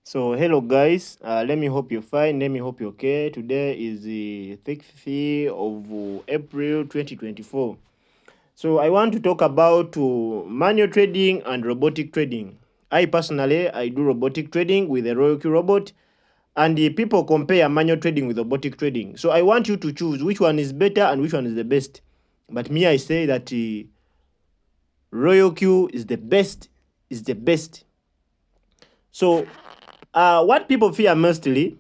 So hello guys, let me hope you're fine. Let me hope you're okay. Today is the 6th of April 2024. So I want to talk about manual trading and robotic trading. I do robotic trading with a Royalty robot, and the people compare manual trading with robotic trading. So I want you to choose which one is better and which one is the best. But me, I say that Royal Q is the best. Is the best. So what people fear mostly,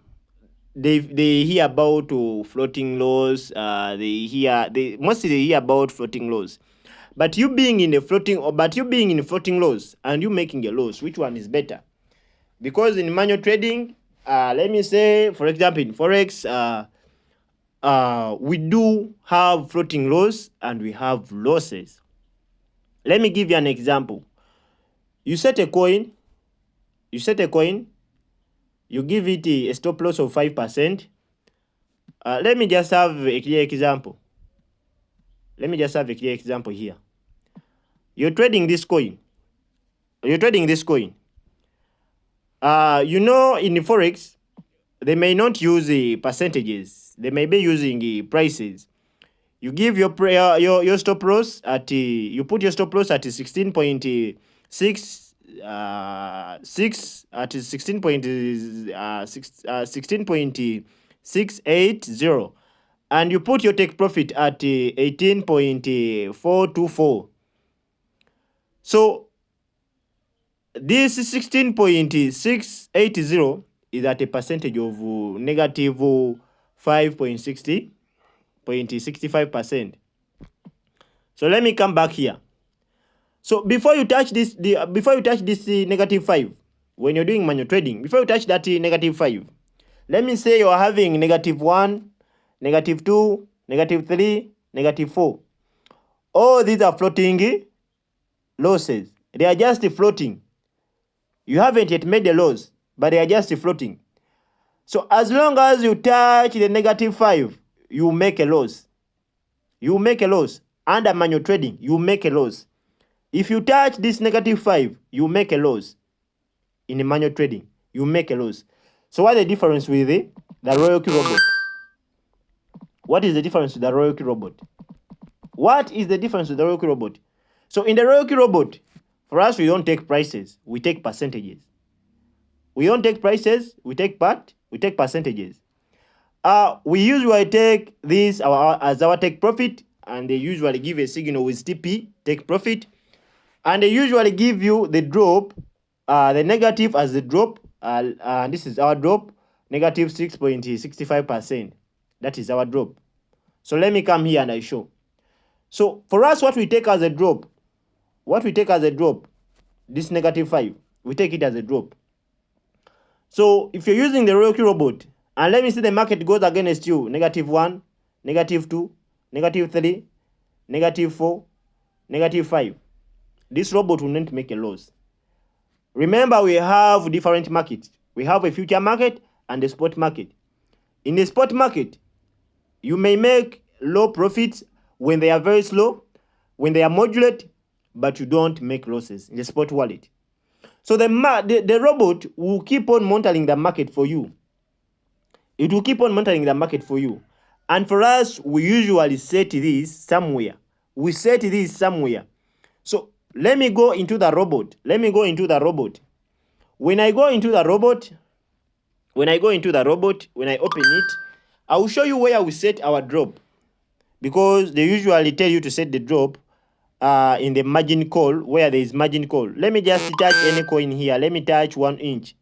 they hear about floating laws. They mostly they hear about floating laws. But you being in floating laws and you making a loss, which one is better? Because in manual trading, let me say, for example, in forex, we do have floating laws and we have losses. Let me give you an example. You set a coin. You give it a stop loss of 5%. Let me just have a clear example. Here. You're trading this coin. In the forex, they may not use the percentages. They may be using the prices. You give your stop loss at you put your stop loss at 16.6 6 at 16.680, and you put your take profit at 18.424. So this 16.680 is at a percentage of negative 5.65%. So let me come back here. So before you touch this negative 5, when you're doing manual trading, before you touch that negative 5, let me say you're having negative 1, negative 2, negative 3, negative 4. All these are floating losses. They are just floating. You haven't yet made the loss, but they are just floating. So as long as you touch the negative 5, you make a loss. Under manual trading, you make a loss. If you touch this negative 5, you make a loss. In the manual trading, you make a loss. So what's the difference with the Royalty robot? What is the difference with the Royalty robot? So in the Royalty robot, for us, we don't take prices, we take percentages. We don't take prices, we take percentages. We usually take this as our take profit, and they usually give a signal with TP, take profit, and they usually give you the drop, the negative as the drop. This is our drop, negative 6.65%. That is our drop. So let me come here and I show. So for us, what we take as a drop, this negative 5, we take it as a drop. So if you're using the Royalty robot, and let me see the market goes against you, negative 1, negative 2, negative 3, negative 4, negative 5, this robot will not make a loss. Remember, we have different markets. We have a future market and a spot market. In the spot market, you may make low profits when they are very slow, when they are moderate, but you don't make losses in the spot wallet. So the robot will keep on monitoring the market for you. It will keep on monitoring the market for you. And for us, we usually set this somewhere. So let me go into the robot. When I open it, I will show you where we set our drop, because they usually tell you to set the drop in the margin call, where there is margin call. Let me just touch any coin here. Let me touch 1 inch.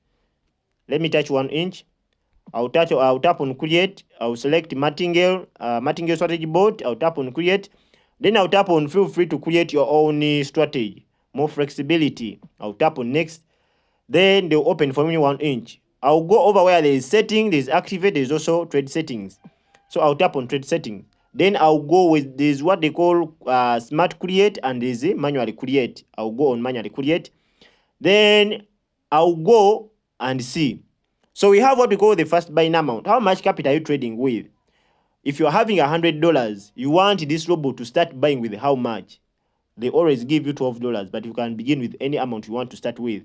I'll tap on create. I'll select Martingale strategy board. I'll tap on create. Then I'll tap on feel free to create your own strategy, more flexibility. I'll tap on next. Then they'll open for me 1 inch. I'll go over where there is setting, there's activate, there's also trade settings. So I'll tap on trade settings. Then I'll go with this what they call smart create, and there's manually create. I'll go on manually create. Then I'll go and see. So we have what we call the first buying amount. How much capital are you trading with? If you're having $100, you want this robot to start buying with how much? They always give you $12, but you can begin with any amount you want to start with.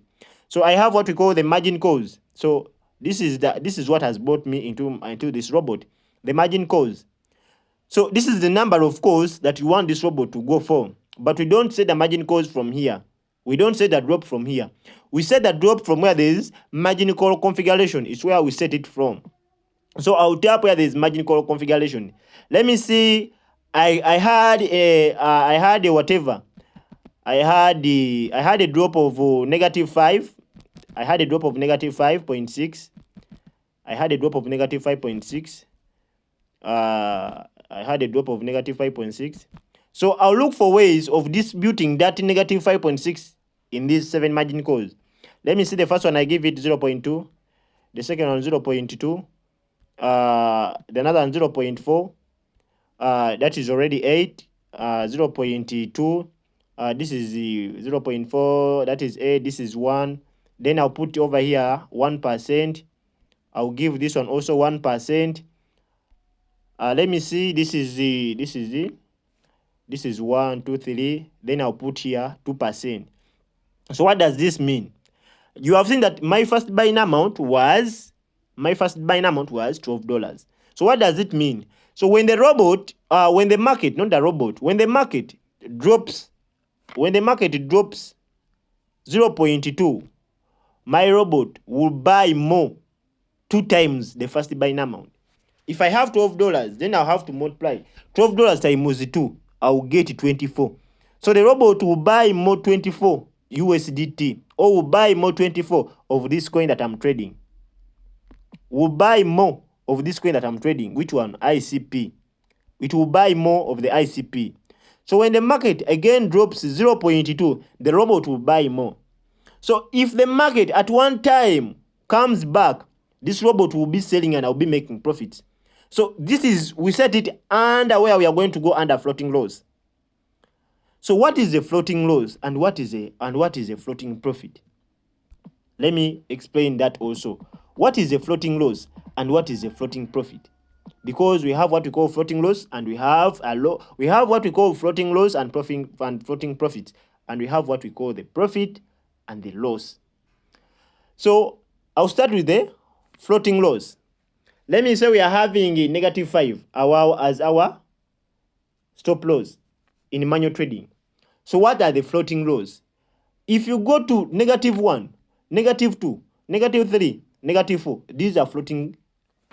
So I have what we call the margin calls. So this is what has brought me into this robot, the margin calls. So this is the number of calls that you want this robot to go for. But we don't set the margin calls from here. We don't set the drop from here. We set the drop from where there is margin call configuration. It's where we set it from. So I'll tap where there is margin call configuration. Let me see. I had a whatever. I had a drop of -5. I had a drop of -5.6. I had a drop of -5.6. I had a drop of -5.6. So I'll look for ways of disputing that -5.6 in these 7 margin calls. Let me see. The first one, I give it 0.2. The second one, 0.2. The another one, 0.4. That is already 8. 0.2. This is 0.4. That is 8. This is 1. Then I'll put over here 1%. I'll give this one also 1%. Let me see. This is 1, 2, 3. Then I'll put here 2%. So what does this mean? You have seen that my first buying amount was $12. So what does it mean? So when the robot, when the market, not the robot, when the market drops 0.2, my robot will buy more, 2 times the first buying amount. If I have $12, then I'll have to multiply $12 times 2. I'll get 24. So the robot will buy more 24 USDT, or will buy more 24 of this coin that I'm trading. Will buy more of this coin that I'm trading. Which one? ICP. It will buy more of the ICP. So when the market again drops 0.2, the robot will buy more. So if the market at one time comes back, this robot will be selling and I'll be making profits. So this is, we set it under where we are going to go under floating loss. So what is a floating loss and what is a floating profit? Let me explain that also. What is a floating loss and what is a floating profit? Because we have what we call floating loss and we have what we call floating loss and floating profit, and we have what we call the profit and the loss. So I'll start with the floating loss. Let me say we are having a -5 as our stop loss in manual trading. So what are the floating loss? If you go to -1, -2, -3, -4, these are floating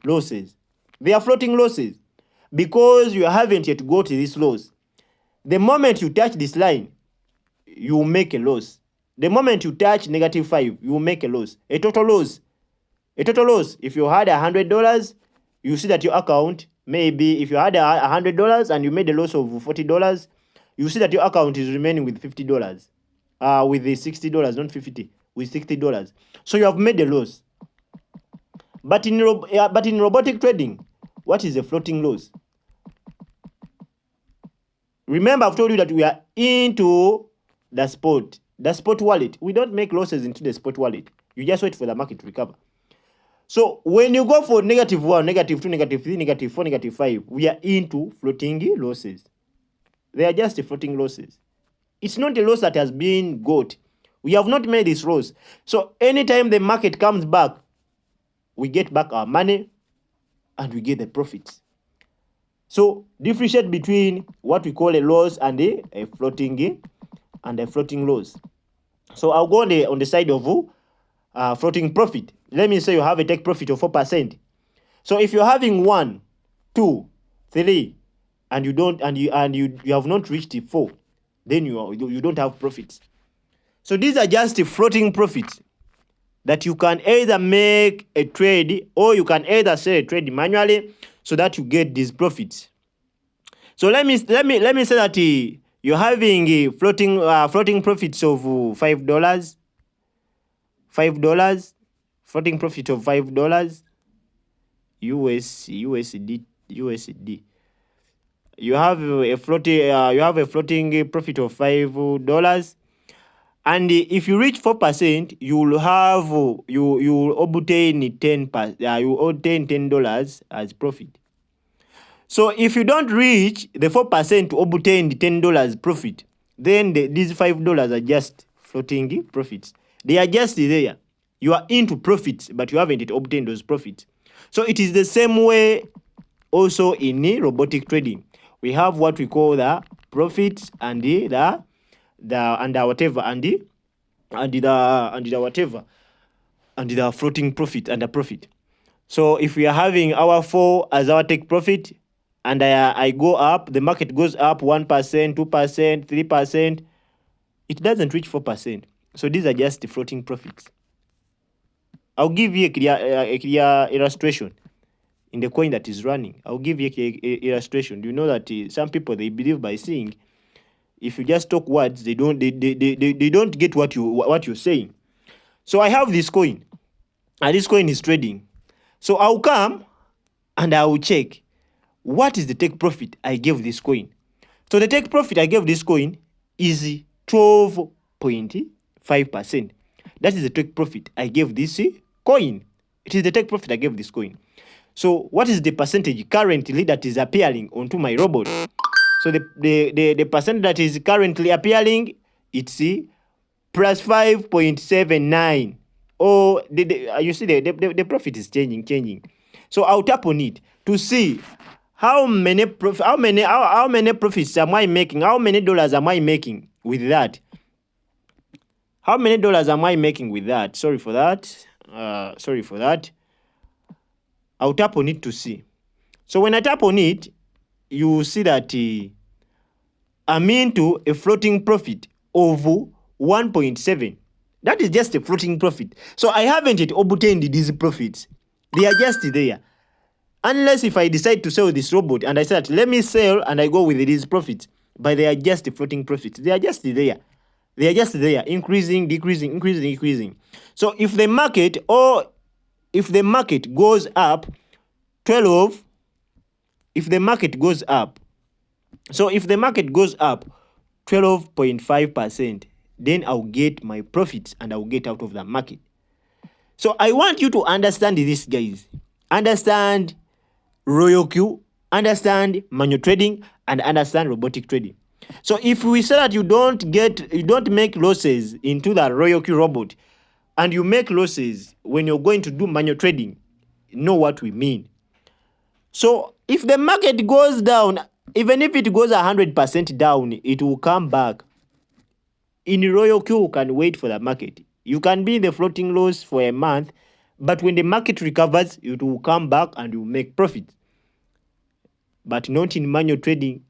losses. They are floating losses because you haven't yet got to this loss. The moment you touch this line, you will make a loss. The moment you touch -5, you will make a loss. A total loss. If you had $100, you see that your account, maybe if you had $100 and you made a loss of $40, you see that your account is remaining with $50. With the $60, not 50, with $60. So you have made a loss. But in robotic trading, what is a floating loss? Remember, I've told you that we are into the spot wallet. We don't make losses into the spot wallet. You just wait for the market to recover. So when you go for -1, -2, -3, -4, -5, we are into floating losses. They are just floating losses. It's not a loss that has been got. We have not made this loss. So anytime the market comes back, we get back our money and we get the profits. So differentiate between what we call a loss and a floating loss. So I'll go on the side of floating profit. Let me say you have a take profit of 4%. So if you're having 1, 2, 3, and you have not reached the 4, then you don't have profits. So these are just the floating profits that you can either make a trade or you can either sell a trade manually so that you get these profits. So let me say that you're having a floating profits of $5. Floating profit of $5 USD. You have a floating profit of $5, and if you reach 4%, you will obtain $10 as profit. So if you don't reach the 4% to obtain the $10 profit, then these $5 are just floating profits. They are just there. You are into profits, but you haven't obtained those profits. So it is the same way also in robotic trading. We have what we call the profits and the whatever and the whatever and the floating profit and the profit. So if we are having our 4 as our take profit and I go up, the market goes up 1%, 2%, 3%, it doesn't reach 4%. So these are just the floating profits. I'll give you a clear illustration in the coin that is running. I'll give you a illustration. Do you know that some people, they believe by seeing, if you just talk words, they don't get what you're saying. So I have this coin, and this coin is trading. So I'll come and I will check what is the take profit I gave this coin. So the take profit I gave this coin is 12.5%. That is the take profit I gave this coin. It is the take profit I gave this coin. So what is the percentage currently that is appearing onto my robot? So the percent that is currently appearing, it's plus 5.79. Oh, you see the profit is changing. So I'll tap on it to see how many profits am I making? How many dollars am I making with that? How many dollars am I making with that? Sorry for that. I'll tap on it to see. So when I tap on it, you will see that I'm into a floating profit of 1.7. That is just a floating profit. So I haven't yet obtained these profits. They are just there. Unless if I decide to sell this robot and I said, let me sell and I go with these profits. But they are just floating profits. They are just there. They are just there, increasing, decreasing, increasing, decreasing. So if the market goes up 12, if the market goes up 12.5%, then I'll get my profits and I'll get out of the market. So I want you to understand this, guys. Understand RoyalQ, understand manual trading, and understand robotic trading. So if we say that you don't make losses into the RoyalQ robot, and you make losses when you're going to do manual trading, know what we mean. So if the market goes down, even if it goes 100% down, it will come back. In RoyalQ, you can wait for the market. You can be in the floating loss for a month, but when the market recovers, it will come back and you make profit. But not in manual trading.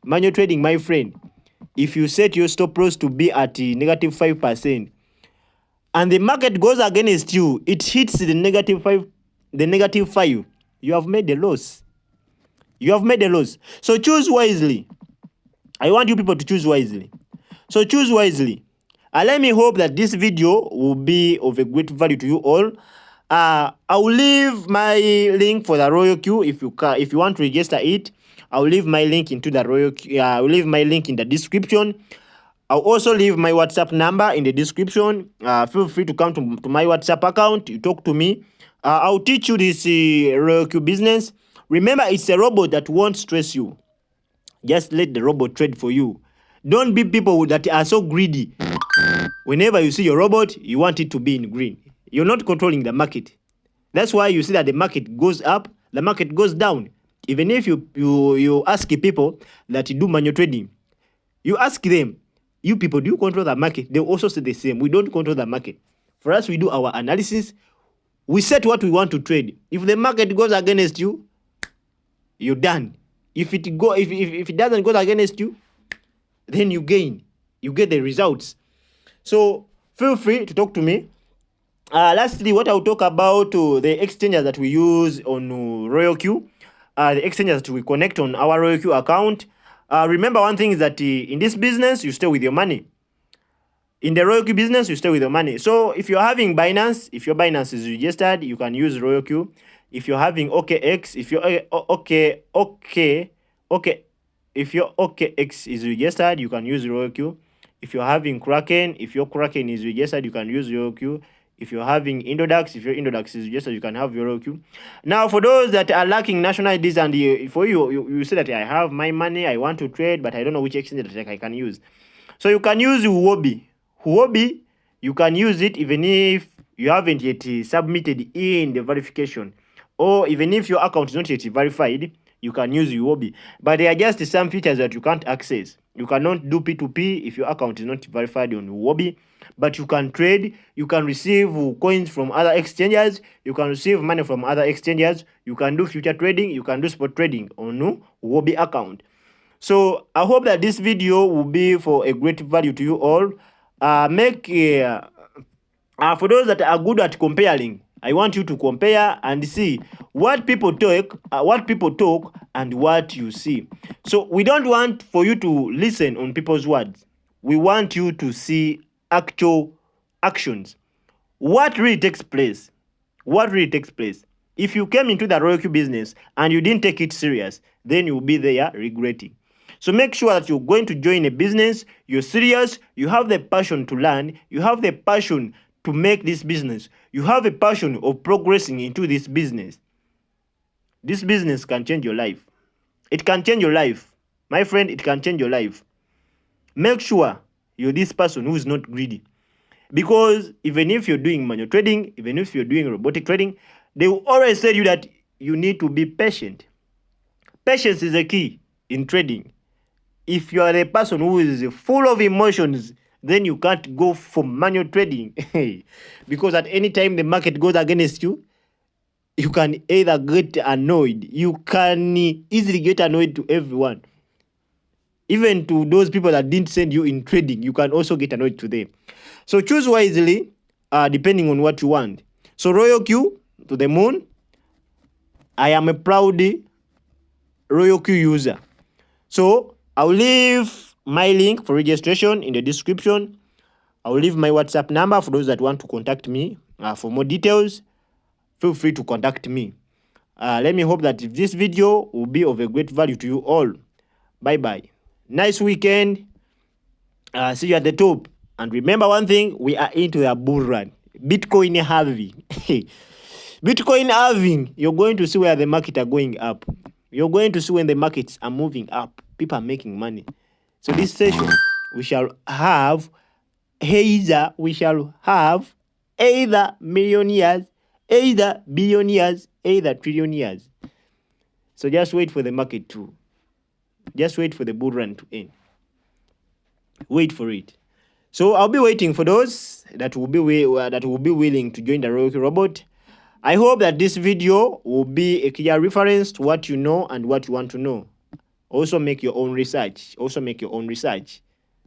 Manual trading, my friend, if you set your stop loss to be at negative 5%, and the market goes against you, it hits the negative 5, you have made a loss. You have made a loss. So choose wisely. I want you people to choose wisely. So choose wisely. Let me hope that this video will be of a great value to you all. I will leave my link for the RoyalQ if you want to register it. I'll leave my link into the RoyalQ. I will leave my link in the description. I'll also leave my WhatsApp number in the description. Feel free to come to my WhatsApp account. You talk to me. I'll teach you this RoyalQ business. Remember, it's a robot that won't stress you. Just let the robot trade for you. Don't be people that are so greedy. Whenever you see your robot, you want it to be in green. You're not controlling the market. That's why you see that the market goes up, the market goes down. Even if you ask people that do manual trading, you ask them, you people, do you control the market? They also say the same. We don't control the market. For us, we do our analysis. We set what we want to trade. If the market goes against you, you're done. If it doesn't go against you, then you gain. You get the results. So feel free to talk to me. Lastly, what I'll talk about the exchanges that we use on RoyalQ, the exchanges that we connect on our RoyalQ account. Remember, one thing is that in this business, you stay with your money. In the RoyalQ business, you stay with your money. So if you're having Binance, if your Binance is registered, you can use RoyalQ. If you're having OKX, if your OKX is registered, you can use RoyalQ. If you're having Kraken, if your Kraken is registered, you can use RoyalQ. If you're having Indodax, if your Indodax is registered, you can have your RoyalQ. Now, for those that are lacking national IDs and for you say that I have my money, I want to trade, but I don't know which exchange that I can use. So you can use Huobi. Huobi You can use it even if you haven't yet submitted in the verification, or even if your account is not yet verified, you can use Huobi. But there are just some features that you can't access. You cannot do P2P if your account is not verified on Huobi, but you can trade, you can receive coins from other exchanges, you can receive money from other exchanges, you can do future trading, you can do spot trading on Huobi account. So I hope that this video will be for a great value to you all. For those that are good at comparing, I want you to compare and see what people talk, and what you see. So we don't want for you to listen on people's words. We want you to see actual actions. What really takes place? What really takes place? If you came into the RoyalQ business and you didn't take it serious, then you'll be there regretting. So make sure that you're going to join a business, you're serious, you have the passion to learn, you have the passion to make this business, you have a passion of progressing into this business. This business can change your life. It can change your life. My friend, it can change your life. Make sure you're this person who is not greedy. Because even if you're doing manual trading, even if you're doing robotic trading, they will always tell you that you need to be patient. Patience is a key in trading. If you are a person who is full of emotions, then you can't go for manual trading. Because at any time the market goes against you, you can either get annoyed. You can easily get annoyed to everyone. Even to those people that didn't send you in trading, you can also get annoyed to them. So choose wisely, depending on what you want. So RoyalQ to the moon. I am a proud RoyalQ user. So I'll leave my link for registration in the description. I'll leave my WhatsApp number for those that want to contact me. For more details, feel free to contact me. Let me hope that this video will be of a great value to you all. Bye-bye. Nice weekend. See you at the top. And remember one thing, we are into a bull run. Bitcoin halving. Bitcoin halving. You're going to see where the market are going up. You're going to see when the markets are moving up. People are making money. So this session, we shall have either millionaires, either billionaires, either trillionaires. So just wait for the market to. Just wait for the bull run to end. Wait for it. So I'll be waiting for those that will be willing to join the RoyalQ Robot. I hope that this video will be a clear reference to what you know and what you want to know. Also make your own research.